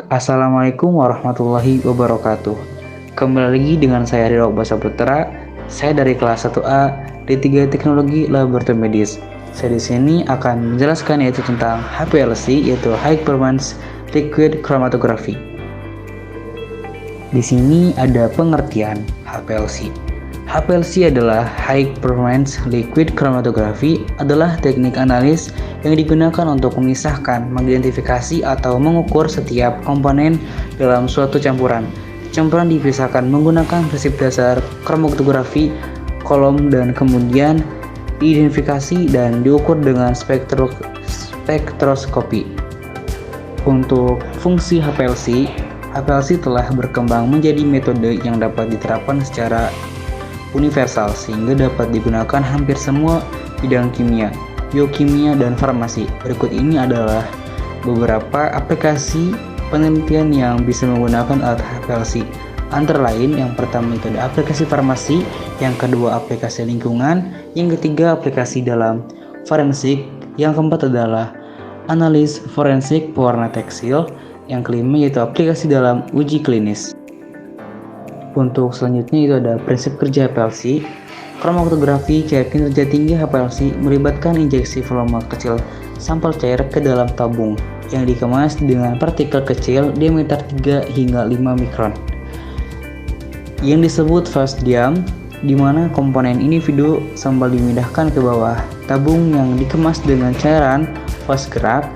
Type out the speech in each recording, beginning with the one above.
Assalamualaikum warahmatullahi wabarakatuh. Kembali lagi dengan saya Ridho Basaputra. Saya dari kelas 1A D3 Teknologi Laboratorium Medis. Saya di sini akan menjelaskan yaitu tentang HPLC, yaitu High Performance Liquid Chromatography. Di sini ada pengertian HPLC. HPLC adalah High Performance Liquid Chromatography, adalah teknik analis yang digunakan untuk memisahkan, mengidentifikasi, atau mengukur setiap komponen dalam suatu campuran. Campuran dipisahkan menggunakan prinsip dasar kromatografi kolom dan kemudian diidentifikasi dan diukur dengan spektroskopi. Untuk fungsi HPLC telah berkembang menjadi metode yang dapat diterapkan secara universal sehingga dapat digunakan hampir semua bidang kimia, biokimia, dan farmasi. Berikut ini adalah beberapa aplikasi penelitian yang bisa menggunakan alat HPLC. Antara lain, yang pertama itu ada aplikasi farmasi, yang kedua aplikasi lingkungan, yang ketiga aplikasi dalam forensik, yang keempat adalah analis forensik pewarna tekstil, yang kelima yaitu aplikasi dalam uji klinis. Untuk selanjutnya itu ada prinsip kerja HPLC. Kromatografi cair kinerja tinggi HPLC melibatkan injeksi volume kecil sampel cair ke dalam tabung yang dikemas dengan partikel kecil diameter 3 hingga 5 mikron yang disebut fast diam, di mana komponen individu sampel dimindahkan ke bawah tabung yang dikemas dengan cairan fast gerak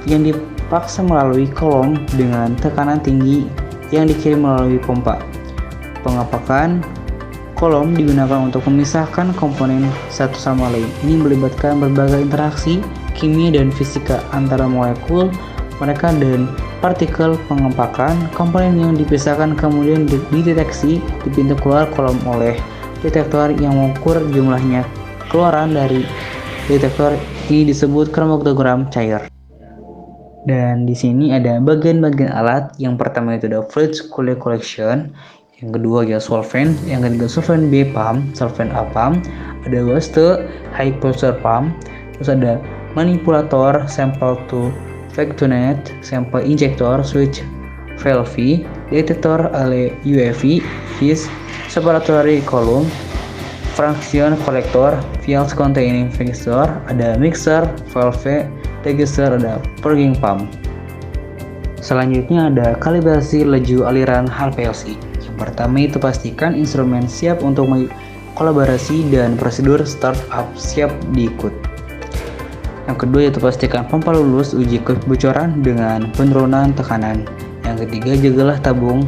yang dipaksa melalui kolom dengan tekanan tinggi yang dikirim melalui pompa. Pengapakan kolom digunakan untuk memisahkan komponen satu sama lain. Ini melibatkan berbagai interaksi kimia dan fisika antara molekul mereka dan partikel. Pengepakan komponen yang dipisahkan kemudian dideteksi di pintu keluar kolom oleh detektor yang mengukur jumlahnya. Keluaran dari detektor ini disebut kromatogram cair. Dan di sini ada bagian-bagian alat. Yang pertama itu ada fluid collection, yang kedua ya solvent, yang ketiga solvent B pump, solvent A pump, ada waste high pressure pump, terus ada manipulator, sample to vectornet, sample injector, switch valve, detector UV, fish separatory column, fraction collector, vials containing mixer, ada mixer, valve, register, ada purging pump. Selanjutnya ada kalibrasi laju aliran HPLC. Yang pertama itu pastikan instrumen siap untuk kolaborasi dan prosedur startup siap diikut. Yang kedua yaitu pastikan pompa lulus uji kebocoran dengan penurunan tekanan. Yang ketiga, jagalah tabung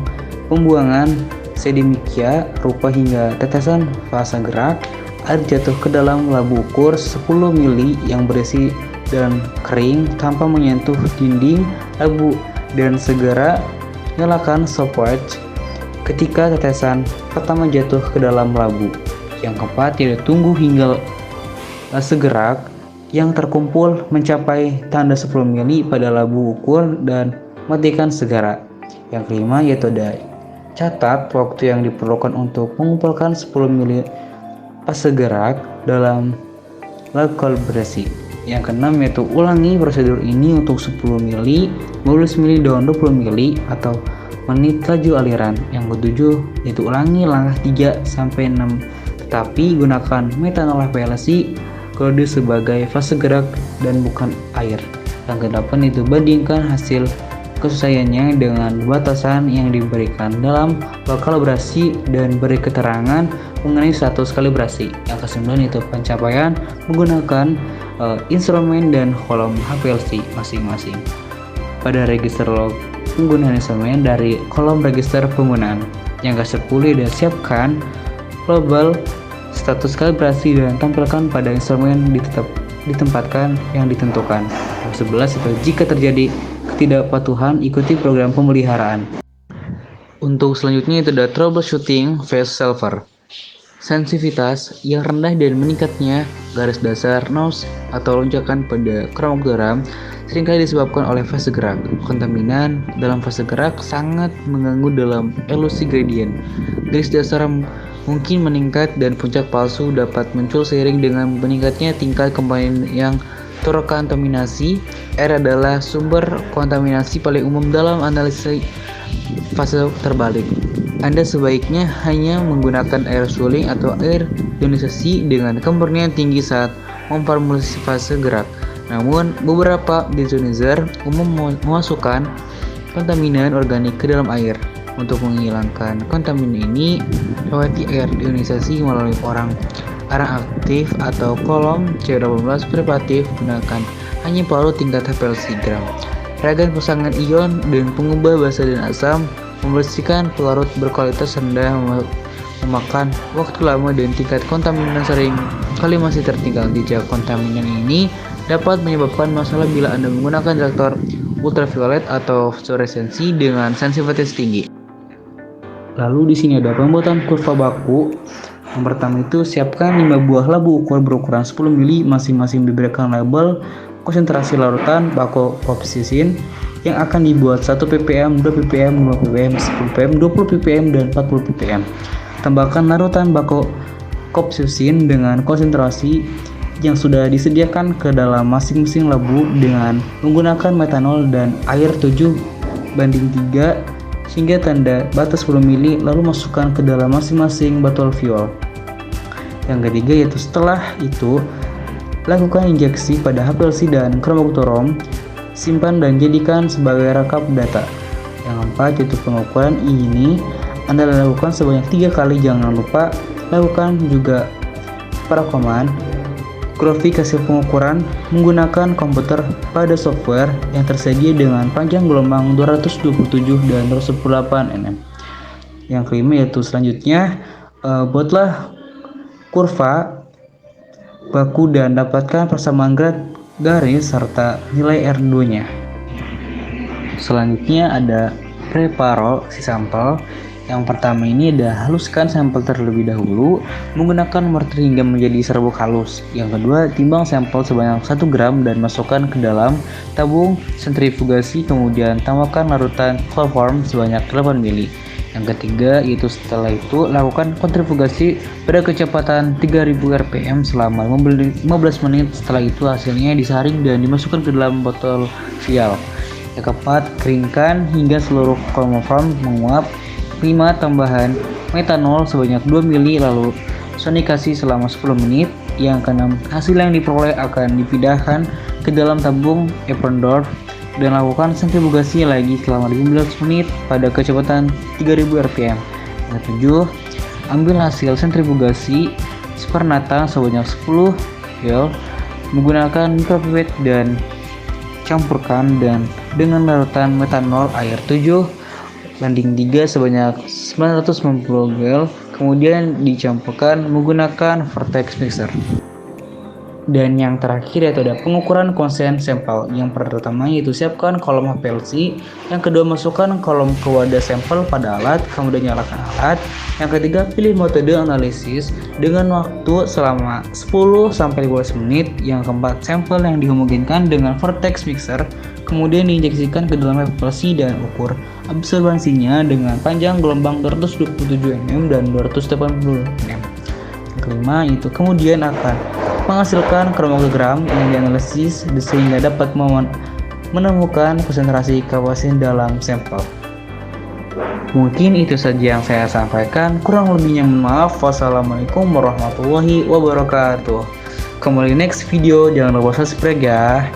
pembuangan sedemikia rupa hingga tetesan fase gerak air jatuh ke dalam labu ukur 10 mili yang berisi dan kering tanpa menyentuh dinding labu, dan segera nyalakan stopwatch ketika tetesan pertama jatuh ke dalam labu. Yang keempat, yaitu tunggu hingga segerak yang terkumpul mencapai tanda 10 mili pada labu ukur dan matikan segera. Yang kelima yaitu ada catat waktu yang diperlukan untuk mengumpulkan 10 mili pas segerak dalam lagu kalibrasi. Yang keenam yaitu ulangi prosedur ini untuk 10 mili, 15 mili, dan 20 mili atau menit laju aliran. Yang ketujuh yaitu ulangi langkah 3 sampai 6 tetapi gunakan metanol HPLC kode sebagai fase gerak dan bukan air. Yang kedelapan itu bandingkan hasil kesesuaiannya dengan batasan yang diberikan dalam kalibrasi dan beri keterangan mengenai status kalibrasi. Yang kesembilan itu pencapaian menggunakan instrumen dan kolom HPLC masing-masing. Pada register log penggunaan instrumen dari kolom register penggunaan. Yang ke-10 ada siapkan global status kalibrasi dan tampilkan pada instrumen ditempatkan yang ditentukan. Yang 11 itu jika terjadi ketidakpatuhan ikuti program pemeliharaan. Untuk selanjutnya itu ada troubleshooting phase solver. Sensitivitas yang rendah dan meningkatnya garis dasar nose atau lonjakan pada kromatogram seringkali disebabkan oleh fase gerak. Kontaminan dalam fase gerak sangat mengganggu dalam elusi gradient. Garis dasar mungkin meningkat dan puncak palsu dapat muncul seiring dengan meningkatnya tingkat komponen yang terkontaminasi. R adalah sumber kontaminasi paling umum dalam analisis fase terbalik. Anda sebaiknya hanya menggunakan air swirling atau air ionisasi dengan kemurnian tinggi saat memformulasi fase gerak. Namun, beberapa deionizer umum memasukkan kontaminan organik ke dalam air. Untuk menghilangkan kontaminan ini, lewati air ionisasi melalui arang aktif atau kolom C18 privatif. Gunakan hanya parut tingkat HPLC gram. Reagen pasangan ion dan pengubah basa dan asam membersihkan pelarut berkualitas rendah, memakan waktu lama dan tingkat kontaminan sering kali masih tertinggal. Jejak kontaminan ini dapat menyebabkan masalah bila Anda menggunakan detektor ultraviolet atau fluoresensi dengan sensitivitas tinggi. Lalu di sini ada pembuatan kurva baku. Yang pertama itu siapkan 5 buah labu ukur berukuran 10 mili, masing-masing diberikan label konsentrasi larutan baku kopsisin yang akan dibuat 1 ppm, 2 ppm, 5 ppm, 10 ppm, 20 ppm, dan 40 ppm. Tambahkan larutan baku kopsisin dengan konsentrasi yang sudah disediakan ke dalam masing-masing labu dengan menggunakan metanol dan air 7:3 hingga tanda batas 10 mili, lalu masukkan ke dalam masing-masing botol fuel. Yang ketiga yaitu setelah itu lakukan injeksi pada HPLC dan chromatograph, simpan dan jadikan sebagai rekap data. Yang keempat yaitu pengukuran ini Anda lakukan sebanyak 3 kali. Jangan lupa lakukan juga perakoman grafik hasil pengukuran menggunakan komputer pada software yang tersedia dengan panjang gelombang 227 dan 218 nm. Yang kelima yaitu selanjutnya buatlah kurva baku dan dapatkan persamaan garis serta nilai R2-nya. Selanjutnya ada preparasi sampel. Yang pertama ini ada haluskan sampel terlebih dahulu menggunakan mortar hingga menjadi serbuk halus. Yang kedua, timbang sampel sebanyak 1 gram dan masukkan ke dalam tabung sentrifugasi, kemudian tambahkan larutan chloroform sebanyak 8 mili. Yang ketiga, yaitu setelah itu lakukan kontrifugasi pada kecepatan 3000 rpm selama 15 menit. Setelah itu hasilnya disaring dan dimasukkan ke dalam botol vial. Yang keempat, keringkan hingga seluruh chloroform menguap. 5. Tambahan metanol sebanyak 2 mili lalu sonikasi selama 10 menit. Yang keenam, hasil yang diperoleh akan dipindahkan ke dalam tabung Eppendorf dan lakukan sentrifugasi lagi selama 15 menit pada kecepatan 3000 rpm. Yang ketujuh, ambil hasil sentrifugasi Sparnata sebanyak 10 ml menggunakan micropipette dan campurkan dengan larutan metanol air 7:3 sebanyak 990 ml, kemudian dicampurkan menggunakan vortex mixer. Dan yang terakhir yaitu ada pengukuran konsen sampel. Yang pertama yaitu siapkan kolom HPLC, yang kedua masukkan kolom ke wadah sampel pada alat, kemudian nyalakan alat. Yang ketiga, pilih metode analisis dengan waktu selama 10-15 menit. Yang keempat, sampel yang dihomogenkan dengan vortex mixer, kemudian diinjeksikan ke dalam HPLC dan ukur absorbansinya dengan panjang gelombang 227 nm dan 280 nm. Yang kelima itu kemudian akan menghasilkan kromatogram yang dianalisis sehingga dapat menemukan konsentrasi kapasitas dalam sampel. Mungkin itu saja yang saya sampaikan, kurang lebihnya mohon maaf. Wassalamualaikum warahmatullahi wabarakatuh. Kembali next video, jangan lupa subscribe ya.